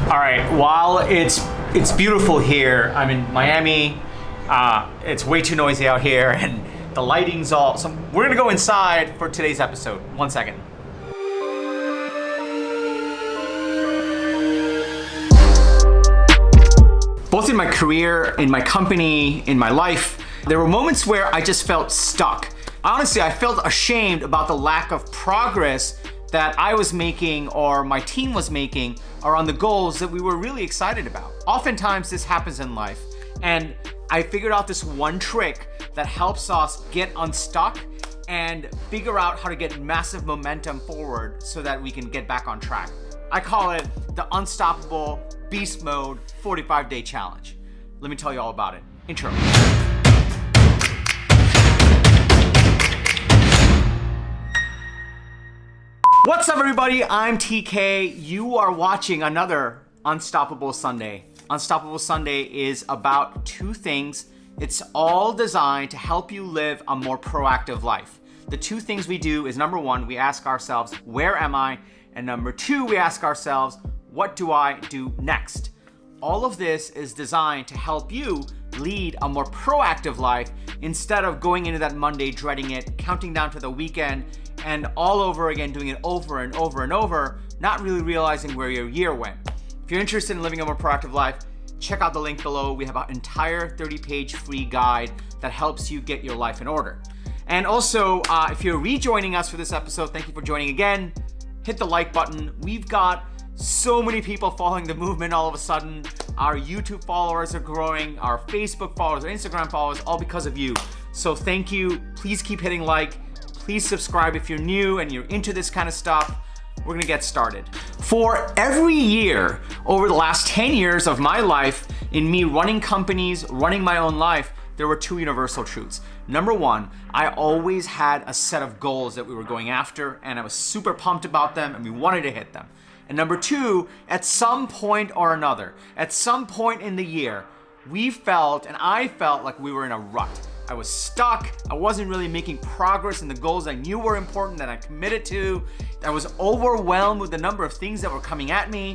All right, while it's beautiful here, I'm in Miami. It's way too noisy out here and the lighting's all, so we're gonna go inside for today's episode. 1 second. Both in my career, in my company, in my life, there were moments where I just felt stuck. Honestly, I felt ashamed about the lack of progress that I was making or my team was making around the goals that we were really excited about. Oftentimes this happens in life, and I figured out this one trick that helps us get unstuck and figure out how to get massive momentum forward so that we can get back on track. I call it the Unstoppable Beast Mode 45-Day Challenge. Let me tell you all about it. Intro. What's up, everybody? I'm TK. You are watching another Unstoppable Sunday. Unstoppable Sunday is about two things. It's all designed to help you live a more proactive life. The two things we do is, number one, we ask ourselves, where am I? And number two, we ask ourselves, what do I do next? All of this is designed to help you lead a more proactive life instead of going into that Monday dreading it, counting down to the weekend, and all over again doing it over and over and over, not really realizing where your year went. If you're interested in living a more proactive life, check out the link below. We have an entire 30-page free guide that helps you get your life in order. And also, if you're rejoining us for this episode, thank you for joining again. Hit the like button. We've got so many people following the movement all of a sudden. Our YouTube followers are growing, our Facebook followers, our Instagram followers, all because of you. So thank you. Please keep hitting like. Please subscribe if you're new and you're into this kind of stuff. We're gonna get started. For every year over the last 10 years of my life, in me running companies, running my own life, there were two universal truths. Number one, I always had a set of goals that we were going after, and I was super pumped about them, and we wanted to hit them. And number two, at some point or another, at some point in the year, we felt, and I felt like we were in a rut. I was stuck. I wasn't really making progress in the goals I knew were important that I committed to. I was overwhelmed with the number of things that were coming at me.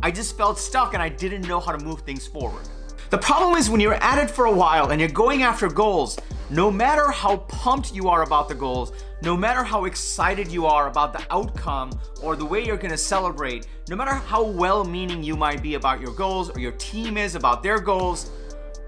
I just felt stuck and I didn't know how to move things forward. The problem is when you're at it for a while and you're going after goals, no matter how pumped you are about the goals, no matter how excited you are about the outcome or the way you're gonna celebrate, no matter how well-meaning you might be about your goals or your team is about their goals,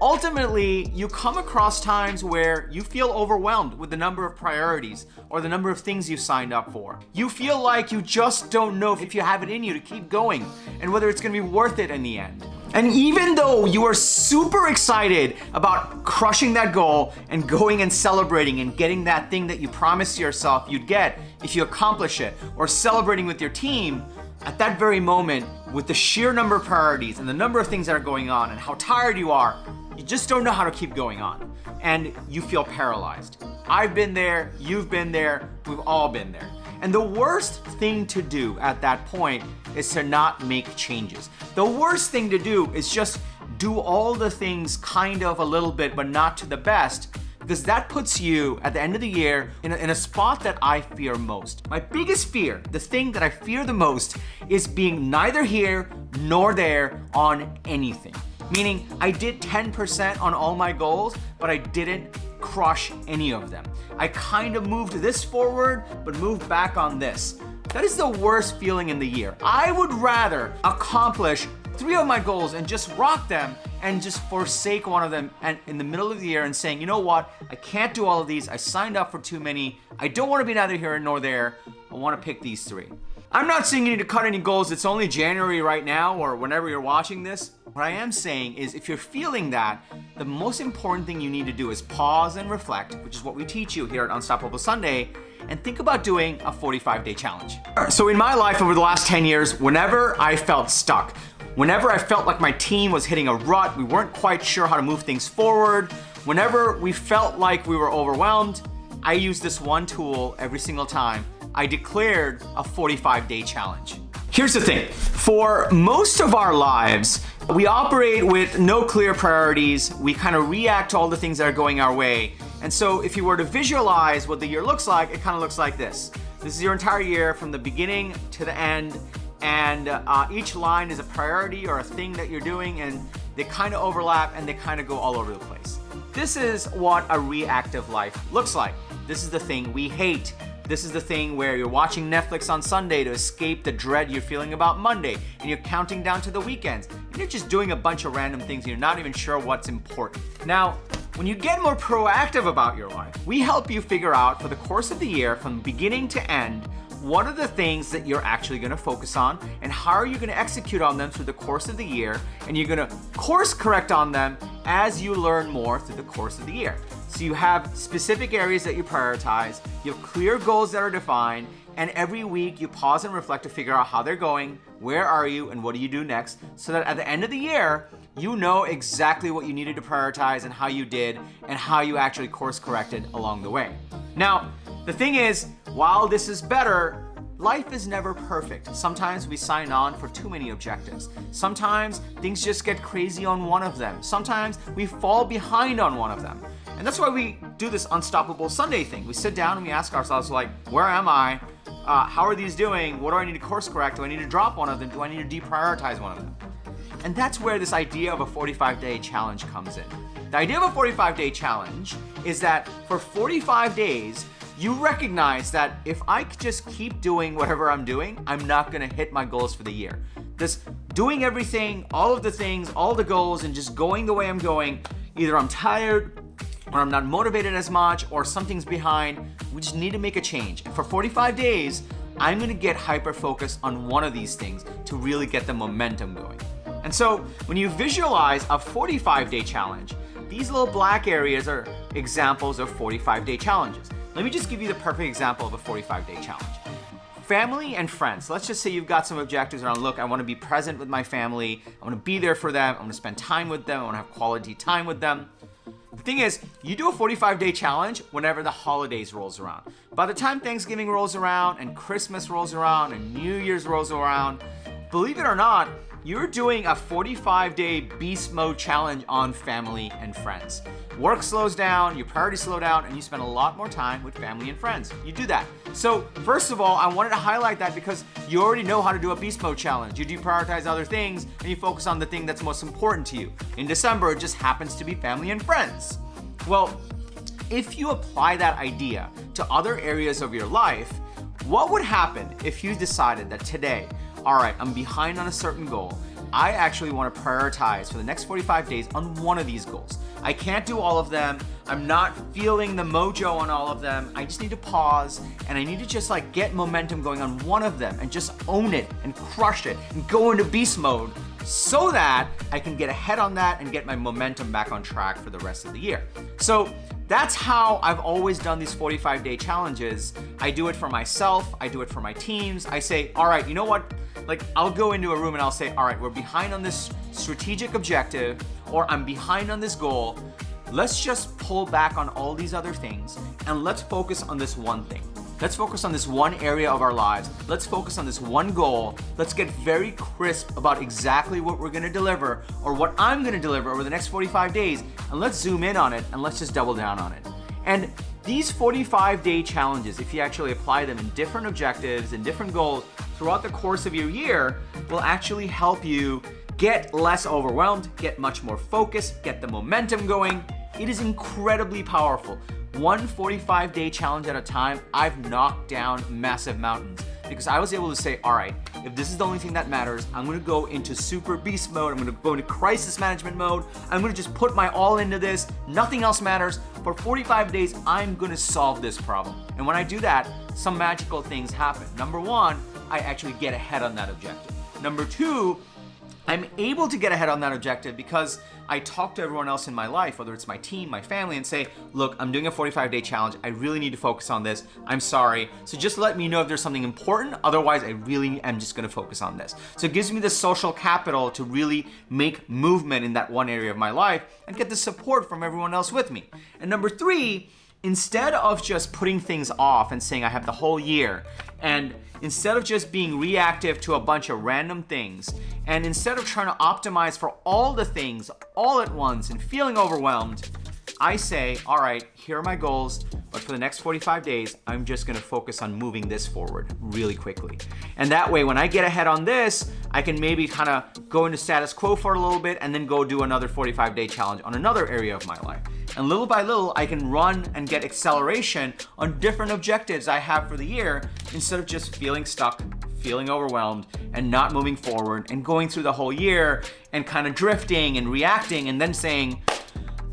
ultimately, you come across times where you feel overwhelmed with the number of priorities or the number of things you signed up for. You feel like you just don't know if you have it in you to keep going and whether it's gonna be worth it in the end. And even though you are super excited about crushing that goal and going and celebrating and getting that thing that you promised yourself you'd get if you accomplish it, or celebrating with your team, at that very moment, with the sheer number of priorities and the number of things that are going on and how tired you are, you just don't know how to keep going on. And you feel paralyzed. I've been there, you've been there, we've all been there. And the worst thing to do at that point is to not make changes. The worst thing to do is just do all the things kind of a little bit, but not to the best, because that puts you at the end of the year in a spot that I fear most. My biggest fear, the thing that I fear the most, is being neither here nor there on anything. Meaning I did 10% on all my goals, but I didn't crush any of them. I kind of moved this forward, but moved back on this. That is the worst feeling in the year. I would rather accomplish 3 of my goals and just rock them and just forsake one of them and in the middle of the year and saying, you know what, I can't do all of these. I signed up for too many. I don't want to be neither here nor there. I want to pick these 3. I'm not saying you need to cut any goals. It's only January right now or whenever you're watching this. What I am saying is if you're feeling that, the most important thing you need to do is pause and reflect, which is what we teach you here at Unstoppable Sunday, and think about doing a 45-day challenge. So in my life over the last 10 years, whenever I felt stuck, whenever I felt like my team was hitting a rut, we weren't quite sure how to move things forward, whenever we felt like we were overwhelmed, I used this one tool every single time. I declared a 45-day challenge. Here's the thing. For most of our lives, we operate with no clear priorities. We kind of react to all the things that are going our way. And so if you were to visualize what the year looks like, it kind of looks like this. This is your entire year from the beginning to the end. and each line is a priority or a thing that you're doing, and they kind of overlap and they kind of go all over the place. This is what a reactive life looks like. This is the thing we hate. This is the thing where you're watching Netflix on Sunday to escape the dread you're feeling about Monday, and you're counting down to the weekends, and you're just doing a bunch of random things and you're not even sure what's important. Now, when you get more proactive about your life, we help you figure out for the course of the year, from beginning to end, what are the things that you're actually going to focus on, and how are you going to execute on them through the course of the year, and you're going to course correct on them as you learn more through the course of the year. So you have specific areas that you prioritize, you have clear goals that are defined, and every week you pause and reflect to figure out how they're going, where are you, and what do you do next, so that at the end of the year, you know exactly what you needed to prioritize and how you did, and how you actually course corrected along the way. Now, the thing is, while this is better, life is never perfect. Sometimes we sign on for too many objectives. Sometimes things just get crazy on one of them. Sometimes we fall behind on one of them. And that's why we do this Unstoppable Sunday thing. We sit down and we ask ourselves, like, where am I? How are these doing? What do I need to course correct? Do I need to drop one of them? Do I need to deprioritize one of them? And that's where this idea of a 45-day challenge comes in. The idea of a 45-day challenge is that for 45 days, you recognize that if I just keep doing whatever I'm doing, I'm not gonna hit my goals for the year. This doing everything, all of the things, all the goals, and just going the way I'm going, either I'm tired, or I'm not motivated as much, or something's behind. We just need to make a change. And for 45 days, I'm gonna get hyper-focused on one of these things to really get the momentum going. And so when you visualize a 45-day challenge, these little black areas are examples of 45-day challenges. Let me just give you the perfect example of a 45-day challenge. Family and friends. Let's just say you've got some objectives around, look, I want to be present with my family. I want to be there for them. I want to spend time with them. I want to have quality time with them. The thing is, you do a 45-day challenge whenever the holidays rolls around. By the time Thanksgiving rolls around and Christmas rolls around and New Year's rolls around, believe it or not, you're doing a 45-day beast mode challenge on family and friends. Work slows down, your priorities slow down, and you spend a lot more time with family and friends. You do that. So first of all, I wanted to highlight that because you already know how to do a beast mode challenge. You deprioritize other things and you focus on the thing that's most important to you. In December, it just happens to be family and friends. Well, if you apply that idea to other areas of your life, what would happen if you decided that today, all right, I'm behind on a certain goal. I actually want to prioritize for the next 45 days on one of these goals. I can't do all of them. I'm not feeling the mojo on all of them. I just need to pause and I need to just like get momentum going on one of them and just own it and crush it and go into beast mode so that I can get ahead on that and get my momentum back on track for the rest of the year. So that's how I've always done these 45-day challenges. I do it for myself. I do it for my teams. I say, all right, you know what? Like, I'll go into a room and I'll say, all right, we're behind on this strategic objective, or I'm behind on this goal. Let's just pull back on all these other things and let's focus on this one thing. Let's focus on this one area of our lives. Let's focus on this one goal. Let's get very crisp about exactly what we're gonna deliver or what I'm gonna deliver over the next 45 days. And let's zoom in on it and let's just double down on it. And these 45-day challenges, if you actually apply them in different objectives and different goals throughout the course of your year, will actually help you get less overwhelmed, get much more focused, get the momentum going. It is incredibly powerful. One 45-day challenge at a time, I've knocked down massive mountains because I was able to say, all right, if this is the only thing that matters, I'm gonna go into super beast mode. I'm gonna go into crisis management mode. I'm gonna just put my all into this. Nothing else matters. For 45 days, I'm gonna solve this problem. And when I do that, some magical things happen. Number one, I actually get ahead on that objective. Number two, I'm able to get ahead on that objective because I talk to everyone else in my life, whether it's my team, my family, and say, look, I'm doing a 45-day challenge. I really need to focus on this. I'm sorry. So just let me know if there's something important. Otherwise, I really am just going to focus on this. So it gives me the social capital to really make movement in that one area of my life and get the support from everyone else with me. And number three, instead of just putting things off and saying I have the whole year, and instead of just being reactive to a bunch of random things, and instead of trying to optimize for all the things all at once and feeling overwhelmed, I say, all right, here are my goals, but for the next 45 days, I'm just gonna focus on moving this forward really quickly. And that way, when I get ahead on this, I can maybe kind of go into status quo for a little bit and then go do another 45-day challenge on another area of my life. And little by little, I can run and get acceleration on different objectives I have for the year instead of just feeling stuck, feeling overwhelmed, and not moving forward and going through the whole year and kind of drifting and reacting and then saying,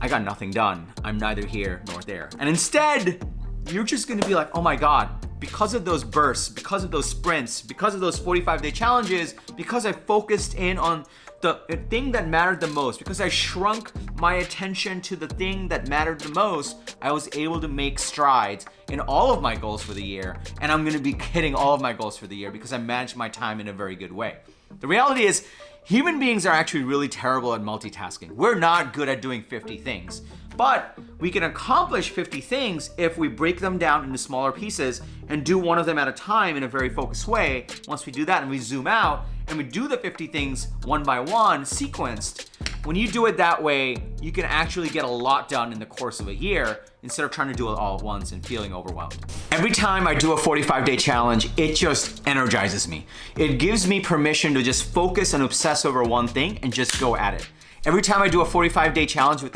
I got nothing done. I'm neither here nor there. And instead, you're just gonna be like, oh my God, because of those bursts, because of those sprints, because of those 45-day challenges, because I focused in on the thing that mattered the most, because I shrunk my attention to the thing that mattered the most, I was able to make strides in all of my goals for the year, and I'm gonna be hitting all of my goals for the year because I managed my time in a very good way. The reality is, human beings are actually really terrible at multitasking. We're not good at doing 50 things, but we can accomplish 50 things if we break them down into smaller pieces and do one of them at a time in a very focused way. Once we do that and we zoom out and we do the 50 things one by one, sequenced, when you do it that way, you can actually get a lot done in the course of a year instead of trying to do it all at once and feeling overwhelmed. Every time I do a 45-day challenge, it just energizes me. It gives me permission to just focus and obsess over one thing and just go at it. Every time I do a 45-day challenge with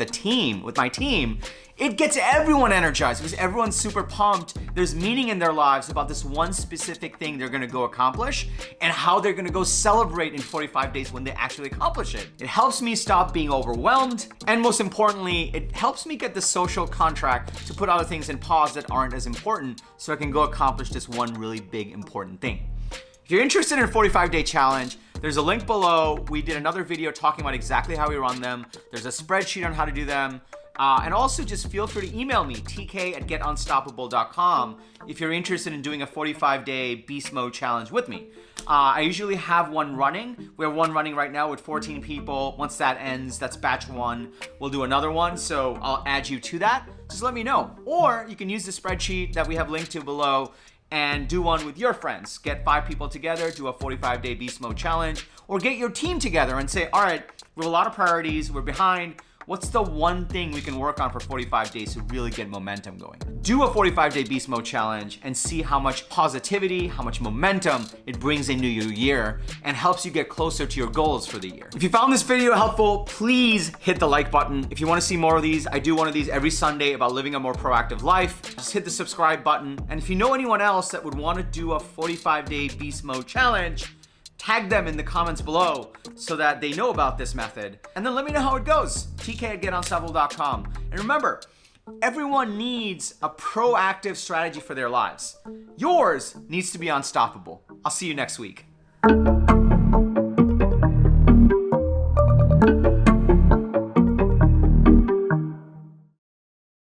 my team, it gets everyone energized because everyone's super pumped. There's meaning in their lives about this one specific thing they're gonna go accomplish and how they're gonna go celebrate in 45 days when they actually accomplish it. It helps me stop being overwhelmed, and most importantly, it helps me get the social contract to put other things in pause that aren't as important so I can go accomplish this one really big important thing. If you're interested in a 45-day challenge, there's a link below. We did another video talking about exactly how we run them. There's a spreadsheet on how to do them. And also just feel free to email me, tk@getunstoppable.com, if you're interested in doing a 45-day beast mode challenge with me. I usually have one running. We have one running right now with 14 people. Once that ends, that's batch 1. We'll do another one, so I'll add you to that. Just let me know. Or you can use the spreadsheet that we have linked to below and do one with your friends. Get 5 people together, do a 45-day beast mode challenge, or get your team together and say, all right, we have a lot of priorities, we're behind. What's the one thing we can work on for 45 days to really get momentum going? Do a 45-day beast mode challenge and see how much positivity, how much momentum it brings into your year and helps you get closer to your goals for the year. If you found this video helpful, please hit the like button. If you want to see more of these, I do one of these every Sunday about living a more proactive life. Just hit the subscribe button. And if you know anyone else that would want to do a 45-day beast mode challenge, tag them in the comments below so that they know about this method. And then let me know how it goes. tk@getunstoppable.com. And remember, everyone needs a proactive strategy for their lives. Yours needs to be unstoppable. I'll see you next week.